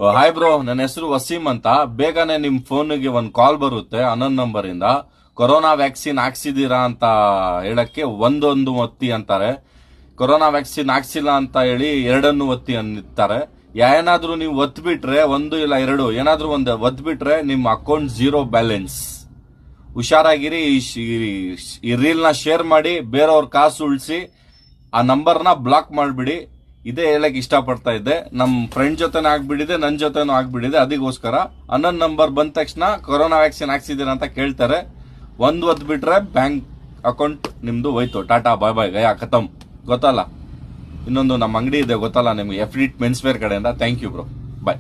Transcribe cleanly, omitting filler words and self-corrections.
Hi bro, ನನ್ನ ಹೆಸರು ವಸೀಂ ಅಂತ. ಬೇಗನೆ ನಿಮ್ ಫೋನ್ಗೆ ಒಂದು ಕಾಲ್ ಬರುತ್ತೆ ಅನ್ನೊಂದು ನಂಬರ್ ಇಂದ. ಕೊರೋನಾ ವ್ಯಾಕ್ಸಿನ್ ಹಾಕ್ಸಿದೀರಾ ಅಂತ ಹೇಳಕ್ಕೆ ಒಂದೊಂದು ಒತ್ತಿ ಅಂತಾರೆ. ಕೊರೋನಾ ವ್ಯಾಕ್ಸಿನ್ ಹಾಕ್ಸಿಲ್ಲ ಅಂತ ಹೇಳಿ ಎರಡನ್ನು ಒತ್ತಿ ಅನ್ನುತ್ತಾರೆ. ಏನಾದ್ರೂ ನೀವು ಒತ್ಬಿಟ್ರೆ, ಒಂದು ಇಲ್ಲ ಎರಡು ಏನಾದ್ರೂ ಒಂದು ಒತ್ಬಿಟ್ರೆ ನಿಮ್ಮ ಅಕೌಂಟ್ ಝೀರೋ ಬ್ಯಾಲೆನ್ಸ್. ಹುಷಾರಾಗಿರಿ. ಈ ರೀಲ್ ನ ಶೇರ್ ಮಾಡಿ, ಬೇರೆಯವ್ರ ಕಾಸು ಉಳಿಸಿ, ಆ ನಂಬರ್ನ ಬ್ಲಾಕ್ ಮಾಡ್ಬಿಡಿ. ಇದೇ ಹೇಳಕ್ ಇಷ್ಟಪಡ್ತಾ ಇದ್ದೆ. ನಮ್ ಫ್ರೆಂಡ್ ಜೊತೆನೂ ಆಗ್ಬಿಟ್ಟಿದೆ, ನನ್ನ ಜೊತೆನೂ ಆಗ್ಬಿಟ್ಟಿದೆ. ಅದಕ್ಕೋಸ್ಕರ ಅನ್ನೊಂದು ನಂಬರ್ ಬಂದ ತಕ್ಷಣ ಕೊರೋನಾ ವ್ಯಾಕ್ಸಿನ್ ಹಾಕ್ಸಿದೀರ ಅಂತ ಕೇಳ್ತಾರೆ. ಒಂದು ಒದ್ ಬಿಟ್ರೆ ಬ್ಯಾಂಕ್ ಅಕೌಂಟ್ ನಿಮ್ದು ಹೋಯ್ತು. ಟಾಟಾ ಬಾಯ್ ಬಾಯ್ ಗಯಾ ಖತಮ್. ಗೊತ್ತಲ್ಲ? ಇನ್ನೊಂದು ನಮ್ಮ ಅಂಗಡಿ ಇದೆ, ಗೊತ್ತಲ್ಲ ನಿಮ್ಗೆ, ಎಫ್ಡಿಟ್ ಮೆನ್ಸ್ ವೇರ್ ಕಡೆಯಿಂದ. Thank you bro, bye.